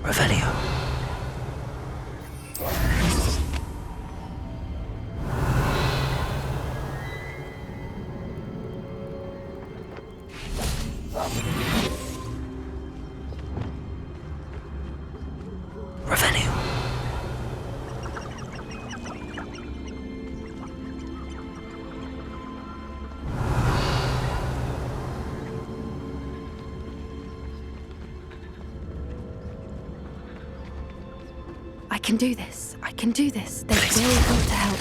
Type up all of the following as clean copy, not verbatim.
Revelio. Revelio. I can do this. I can do this. They will come to help.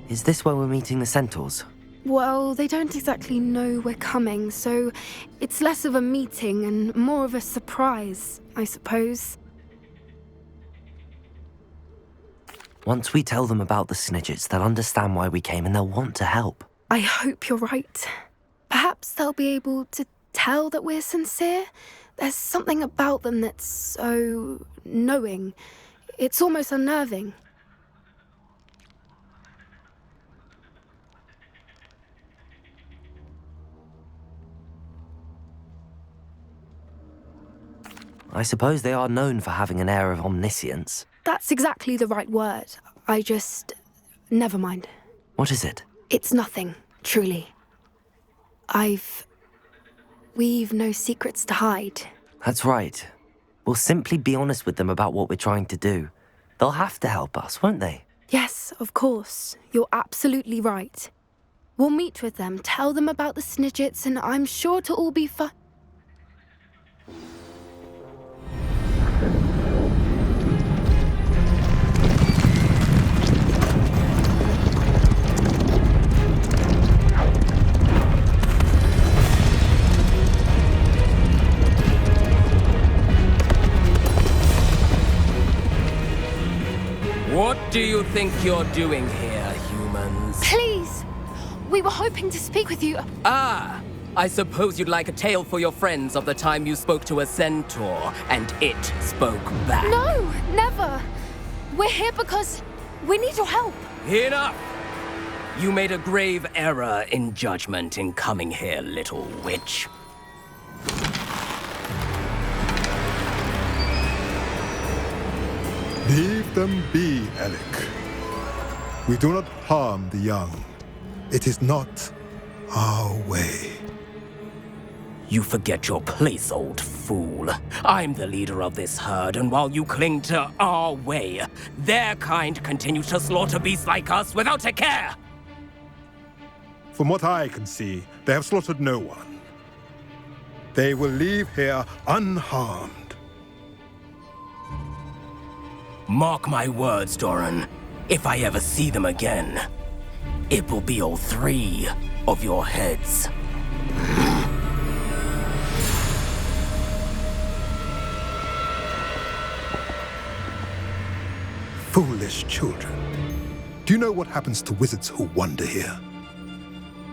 Is this where we're meeting the centaurs? Well, they don't exactly know we're coming, so it's less of a meeting and more of a surprise, I suppose. Once we tell them about the Snidgets, they'll understand why we came and they'll want to help. I hope you're right. Perhaps they'll be able to tell that we're sincere. There's something about them that's so knowing. It's almost unnerving. I suppose they are known for having an air of omniscience. That's exactly the right word. Never mind. What is it? It's nothing, truly. We've no secrets to hide. That's right. We'll simply be honest with them about what we're trying to do. They'll have to help us, won't they? Yes, of course. You're absolutely right. We'll meet with them, tell them about the Snidgets, and I'm sure it'll all be fun. What do you think you're doing here, humans? Please! We were hoping to speak with you. Ah! I suppose you'd like a tale for your friends of the time you spoke to a centaur, and it spoke back. No, never. We're here because we need your help. Enough! You made a grave error in judgment in coming here, little witch. Leave them be, Alec. We do not harm the young. It is not our way. You forget your place, old fool. I'm the leader of this herd, and while you cling to our way, their kind continue to slaughter beasts like us without a care! From what I can see, they have slaughtered no one. They will leave here unharmed. Mark my words, Doran. If I ever see them again, it will be all 3 of your heads. Foolish children. Do you know what happens to wizards who wander here?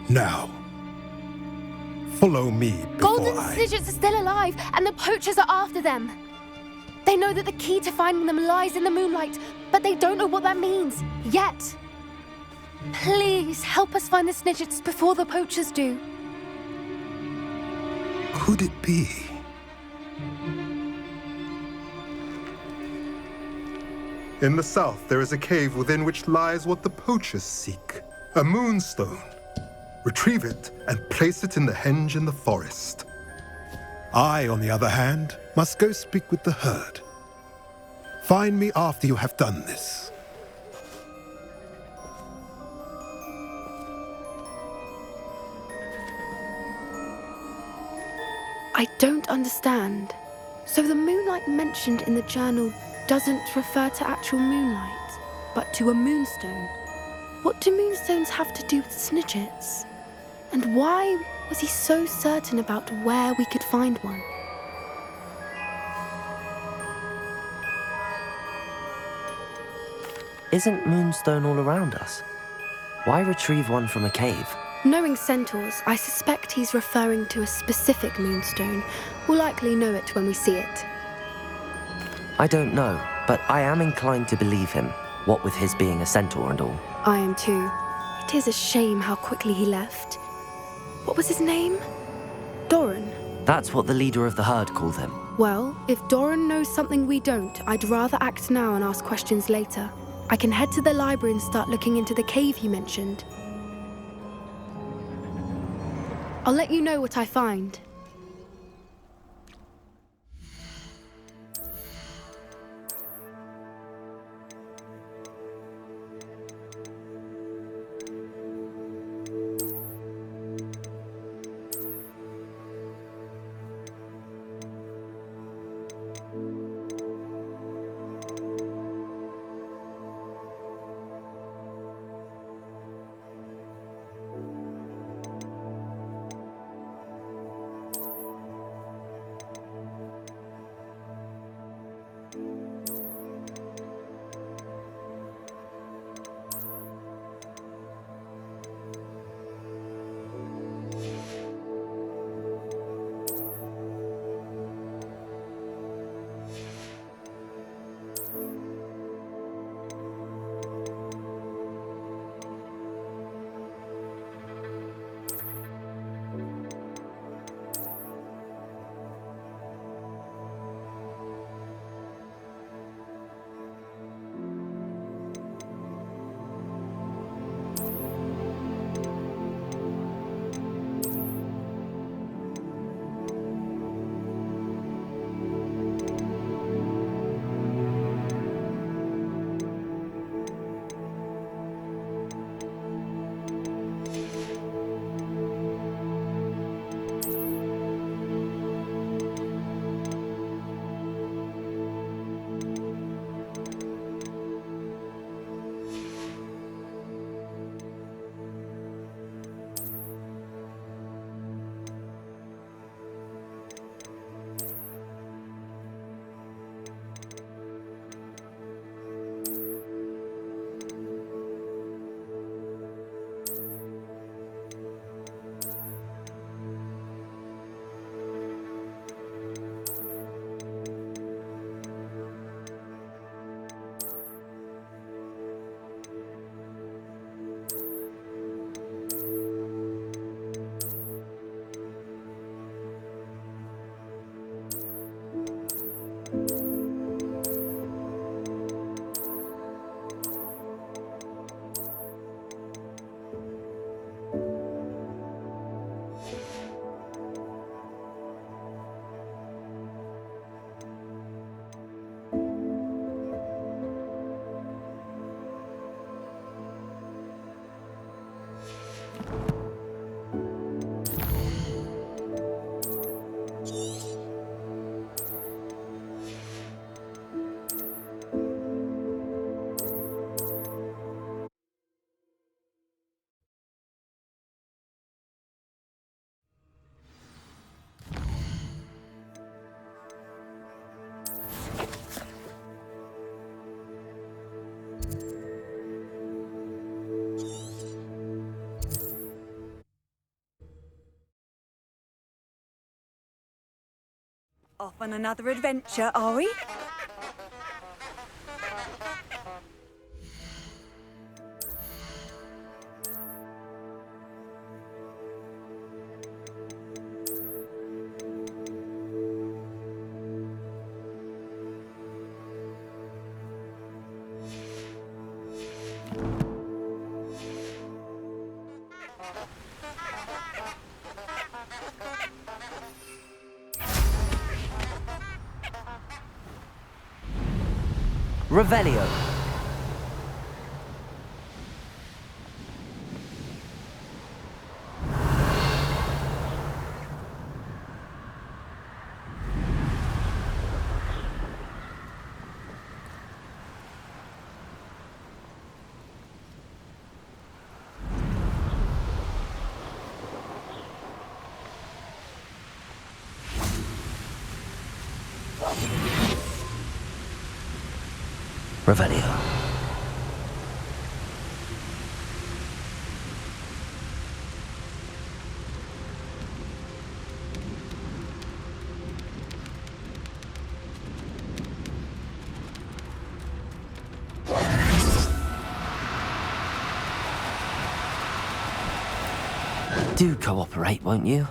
Now, follow me before Golden Snidgets are still alive, and the poachers are after them. They know that the key to finding them lies in the moonlight, but they don't know what that means, yet. Please, help us find the Snidgets before the poachers do. Could it be? In the south, there is a cave within which lies what the poachers seek. A moonstone. Retrieve it and place it in the henge in the forest. I, on the other hand, must go speak with the herd. Find me after you have done this. I don't understand. So the moonlight mentioned in the journal doesn't refer to actual moonlight, but to a moonstone. What do moonstones have to do with Snidgets? And why was he so certain about where we could find one? Isn't Moonstone all around us? Why retrieve one from a cave? Knowing centaurs, I suspect he's referring to a specific moonstone. We'll likely know it when we see it. I don't know, but I am inclined to believe him, what with his being a centaur and all. I am too. It is a shame how quickly he left. What was his name? Doran. That's what the leader of the herd called him. Well, if Doran knows something we don't, I'd rather act now and ask questions later. I can head to the library and start looking into the cave you mentioned. I'll let you know what I find. Off on another adventure, are we? Revelio. Revelio. Do cooperate, won't you?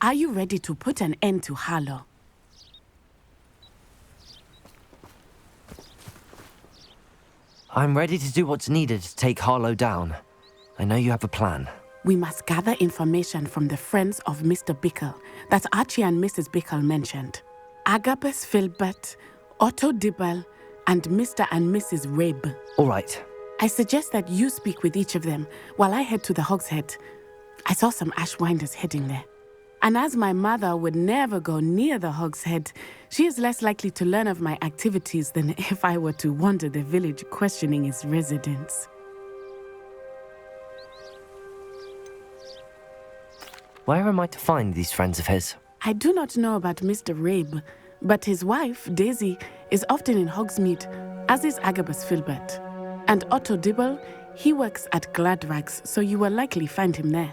Are you ready to put an end to Harlow? I'm ready to do what's needed to take Harlow down. I know you have a plan. We must gather information from the friends of Mr. Bickle that Archie and Mrs. Bickle mentioned. Agabus Filbert, Otto Dibble, and Mr. and Mrs. Rabe. All right. I suggest that you speak with each of them while I head to the Hogshead. I saw some Ashwinders heading there. And as my mother would never go near the Hogshead, she is less likely to learn of my activities than if I were to wander the village questioning its residents. Where am I to find these friends of his? I do not know about Mr. Rabe, but his wife, Daisy, is often in Hogsmeade, as is Agabus Filbert. And Otto Dibble, he works at Gladrags, so you will likely find him there.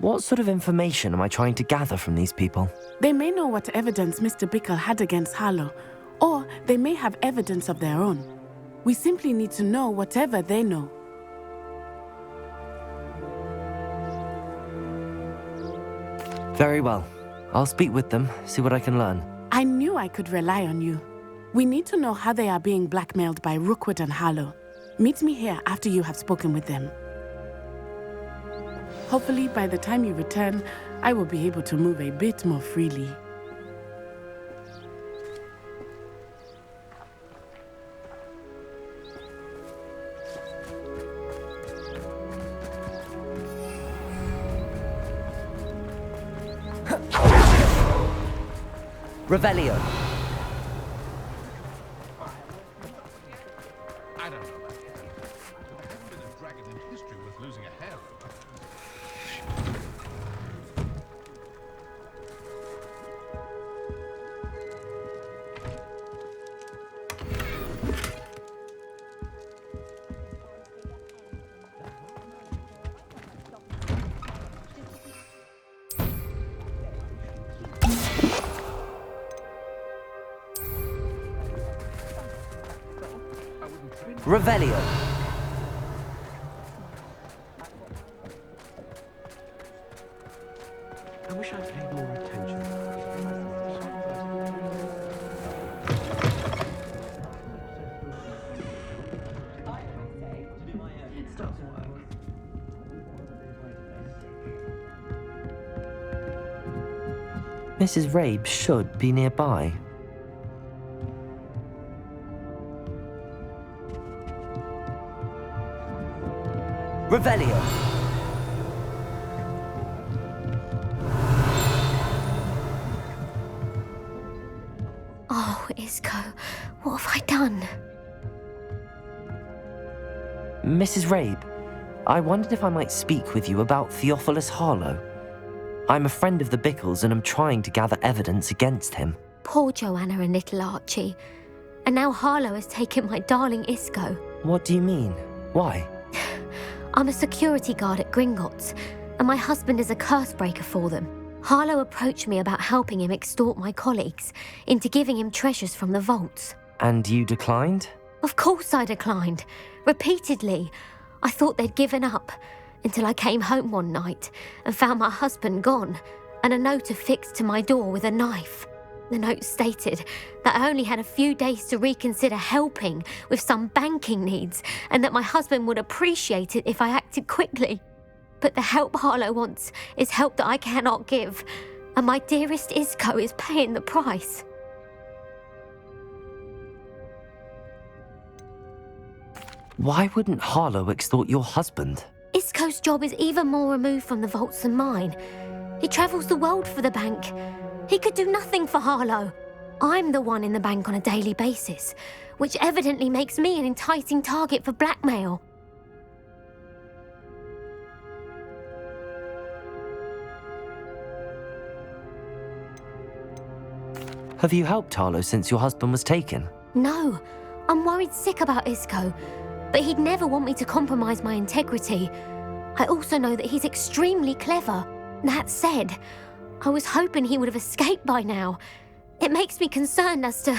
What sort of information am I trying to gather from these people? They may know what evidence Mr. Bickle had against Harlow, or they may have evidence of their own. We simply need to know whatever they know. Very well. I'll speak with them, see what I can learn. I knew I could rely on you. We need to know how they are being blackmailed by Rookwood and Harlow. Meet me here after you have spoken with them. Hopefully, by the time you return, I will be able to move a bit more freely. Revelio. I don't know about you, but there hasn't been a dragon in history worth losing a hair over. Revelio. I wish I'd paid more attention. Mrs. Rabe should be nearby. Revelio. Oh, Isco, what have I done? Mrs. Rabe, I wondered if I might speak with you about Theophilus Harlow. I'm a friend of the Bickles and am trying to gather evidence against him. Poor Joanna and little Archie. And now Harlow has taken my darling Isco. What do you mean? Why? I'm a security guard at Gringotts, and my husband is a curse breaker for them. Harlow approached me about helping him extort my colleagues into giving him treasures from the vaults. And you declined? Of course I declined. Repeatedly. I thought they'd given up, until I came home one night and found my husband gone, and a note affixed to my door with a knife. The note stated that I only had a few days to reconsider helping with some banking needs, and that my husband would appreciate it if I acted quickly. But the help Harlow wants is help that I cannot give, and my dearest Isco is paying the price. Why wouldn't Harlow extort your husband? Isco's job is even more removed from the vaults than mine. He travels the world for the bank. He could do nothing for Harlow. I'm the one in the bank on a daily basis, which evidently makes me an enticing target for blackmail. Have you helped Harlow since your husband was taken? No, I'm worried sick about Isco, but he'd never want me to compromise my integrity. I also know that he's extremely clever. That said, I was hoping he would have escaped by now. It makes me concerned as to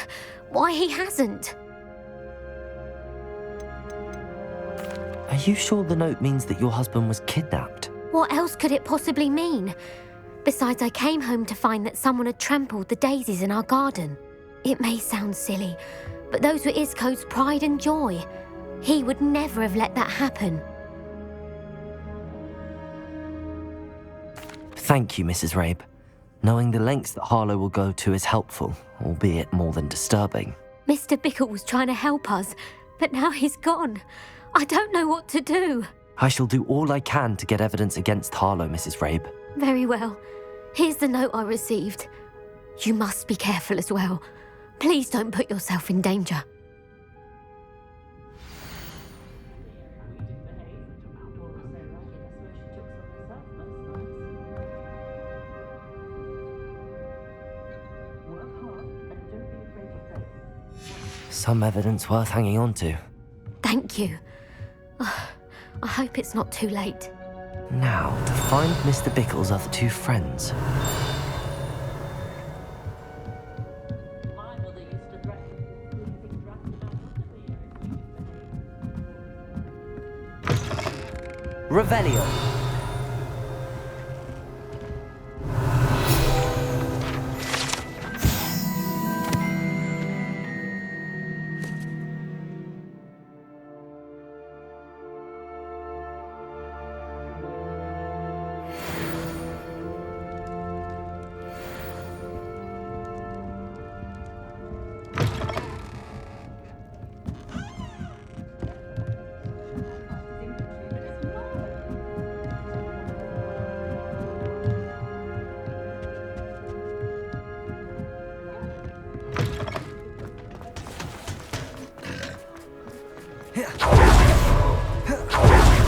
why he hasn't. Are you sure the note means that your husband was kidnapped? What else could it possibly mean? Besides, I came home to find that someone had trampled the daisies in our garden. It may sound silly, but those were Isco's pride and joy. He would never have let that happen. Thank you, Mrs. Rabe. Knowing the lengths that Harlow will go to is helpful, albeit more than disturbing. Mr. Bickle was trying to help us, but now he's gone. I don't know what to do. I shall do all I can to get evidence against Harlow, Mrs. Rabe. Very well. Here's the note I received. You must be careful as well. Please don't put yourself in danger. Some evidence worth hanging on to. Thank you. I hope it's not too late. Now, to find Mr. Bickle's other two friends. Revelio.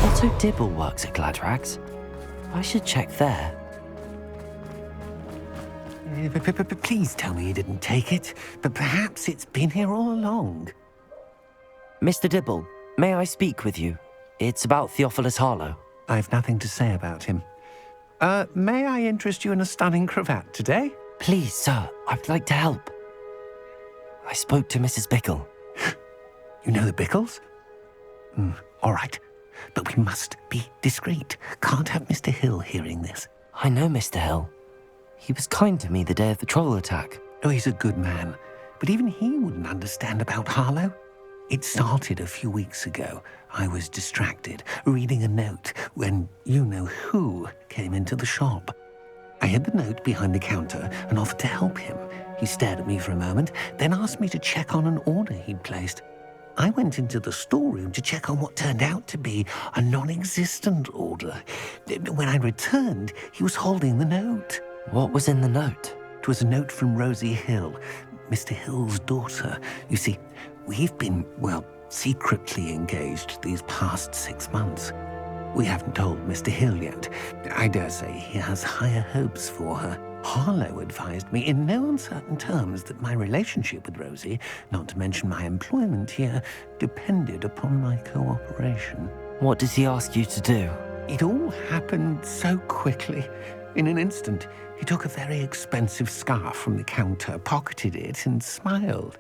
Otto Dibble works at Gladrags. I should check there. Please tell me you didn't take it, but perhaps it's been here all along. Mr. Dibble, may I speak with you? It's about Theophilus Harlow. I've nothing to say about him. May I interest you in a stunning cravat today? Please, sir, I'd like to help. I spoke to Mrs. Bickle. You know the Bickles? All right. But we must be discreet. Can't have Mr. Hill hearing this. I know Mr. Hill. He was kind to me the day of the troll attack. Oh, he's a good man. But even he wouldn't understand about Harlow. It started a few weeks ago. I was distracted, reading a note, when you-know-who came into the shop. I hid the note behind the counter and offered to help him. He stared at me for a moment, then asked me to check on an order he'd placed. I went into the storeroom to check on what turned out to be a non-existent order. When I returned, he was holding the note. What was in the note? It was a note from Rosie Hill, Mr. Hill's daughter. You see, we've been, secretly engaged these past 6 months. We haven't told Mr. Hill yet. I dare say he has higher hopes for her. Harlow advised me in no uncertain terms that my relationship with Rosie, not to mention my employment here, depended upon my cooperation. What does he ask you to do? It all happened so quickly. In an instant, he took a very expensive scarf from the counter, pocketed it, and smiled.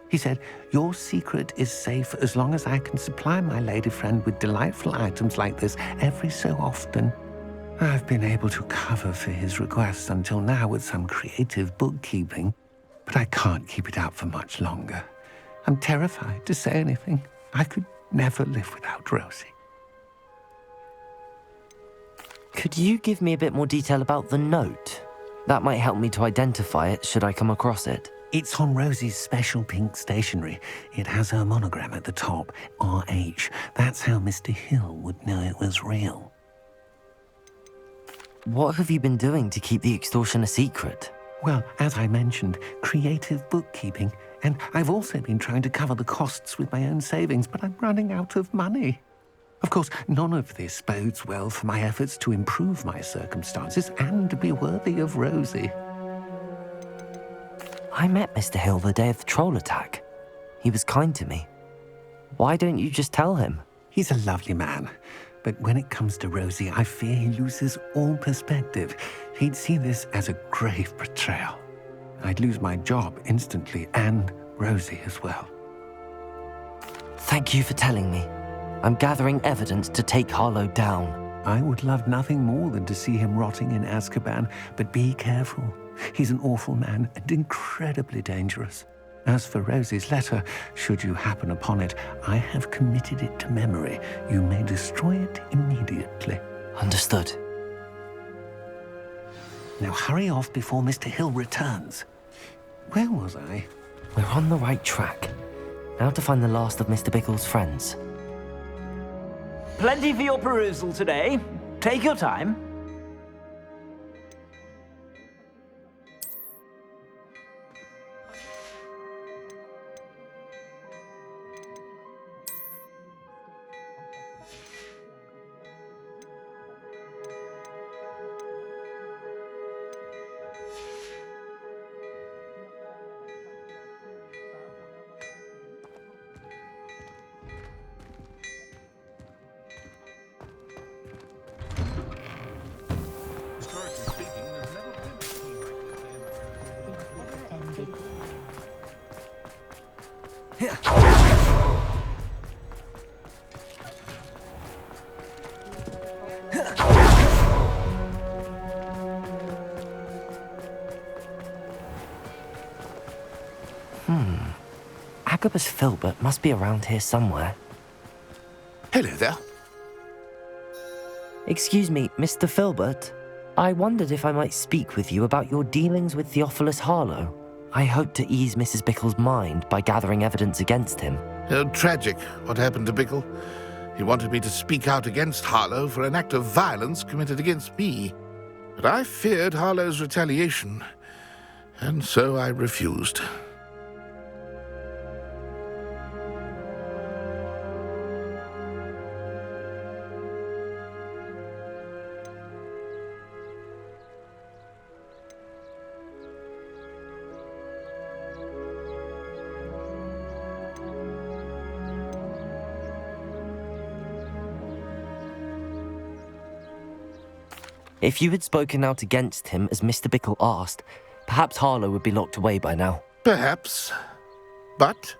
He said, "Your secret is safe as long as I can supply my lady friend with delightful items like this every so often." I've been able to cover for his requests until now with some creative bookkeeping, but I can't keep it up for much longer. I'm terrified to say anything. I could never live without Rosie. Could you give me a bit more detail about the note? That might help me to identify it should I come across it. It's on Rosie's special pink stationery. It has her monogram at the top, RH. That's how Mr. Hill would know it was real. What have you been doing to keep the extortion a secret? Well, as I mentioned, creative bookkeeping. And I've also been trying to cover the costs with my own savings, but I'm running out of money. Of course, none of this bodes well for my efforts to improve my circumstances and to be worthy of Rosie. I met Mr. Hill the day of the troll attack. He was kind to me. Why don't you just tell him? He's a lovely man. But when it comes to Rosie, I fear he loses all perspective. He'd see this as a grave betrayal. I'd lose my job instantly, and Rosie as well. Thank you for telling me. I'm gathering evidence to take Harlow down. I would love nothing more than to see him rotting in Azkaban, but be careful. He's an awful man and incredibly dangerous. As for Rosie's letter, should you happen upon it, I have committed it to memory. You may destroy it immediately. Understood. Now hurry off before Mr. Hill returns. Where was I? We're on the right track. Now to find the last of Mr. Bickle's friends. Plenty for your perusal today. Take your time. Historically speaking, there's never been a team like this Agabus Filbert must be around here somewhere. Hello there. Excuse me, Mr. Filbert. I wondered if I might speak with you about your dealings with Theophilus Harlow. I hope to ease Mrs. Bickle's mind by gathering evidence against him. Tragic, what happened to Bickle. He wanted me to speak out against Harlow for an act of violence committed against me. But I feared Harlow's retaliation, and so I refused. If you had spoken out against him as Mr. Bickle asked, perhaps Harlow would be locked away by now. Perhaps. But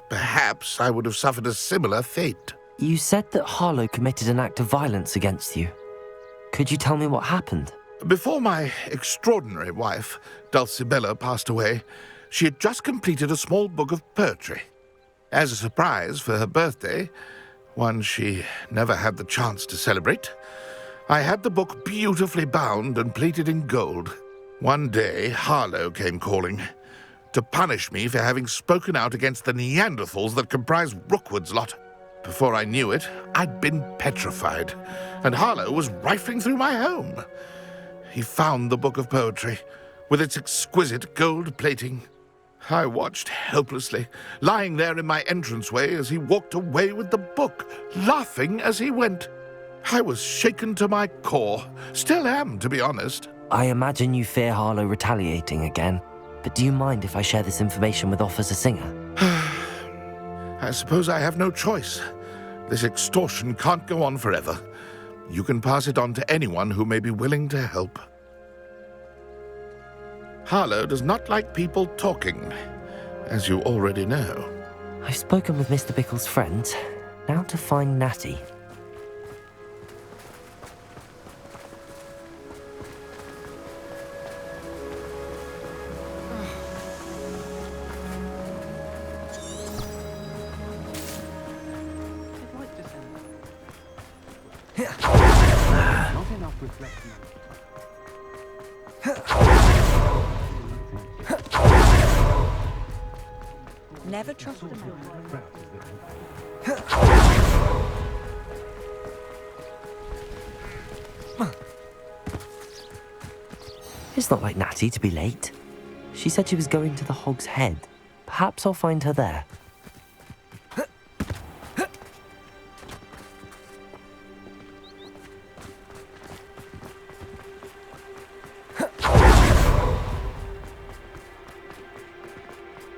perhaps I would have suffered a similar fate. You said that Harlow committed an act of violence against you. Could you tell me what happened? Before my extraordinary wife, Dulcibella, passed away, she had just completed a small book of poetry. As a surprise for her birthday, one she never had the chance to celebrate, I had the book beautifully bound and plated in gold. One day, Harlow came calling to punish me for having spoken out against the Neanderthals that comprise Rookwood's lot. Before I knew it, I'd been petrified, and Harlow was rifling through my home. He found the book of poetry, with its exquisite gold plating. I watched helplessly, lying there in my entranceway as he walked away with the book, laughing as he went. I was shaken to my core. Still am, to be honest. I imagine you fear Harlow retaliating again, but do you mind if I share this information with Officer Singer? I suppose I have no choice. This extortion can't go on forever. You can pass it on to anyone who may be willing to help. Harlow does not like people talking, as you already know. I've spoken with Mr. Bickle's friends. Now to find Natty. Not enough reflection. Never trust a man. It's not like Natty to be late. She said she was going to the Hog's Head. Perhaps I'll find her there.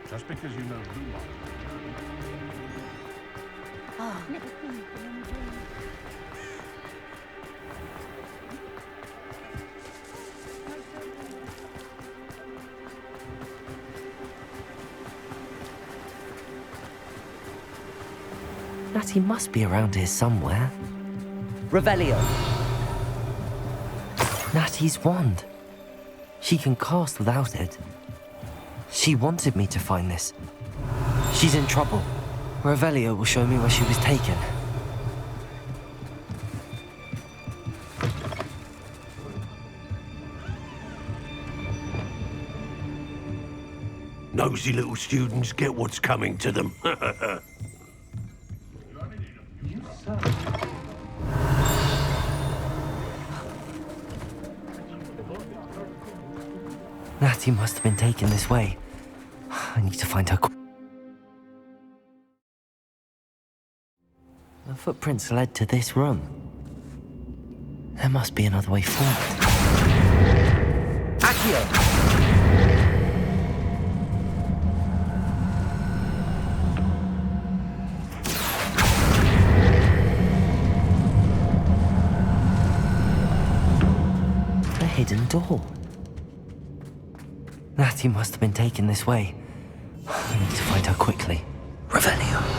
Just because you know who are. Natty must be around here somewhere. Revelio. Natty's wand. She can cast without it. She wanted me to find this. She's in trouble. Revelio will show me where she was taken. Nosy little students get what's coming to them. Natty must have been taken this way. I need to find her. The footprints led to this room. There must be another way forward. Accio! A hidden door. Natty must have been taken this way. I need to find her quickly. Revelio.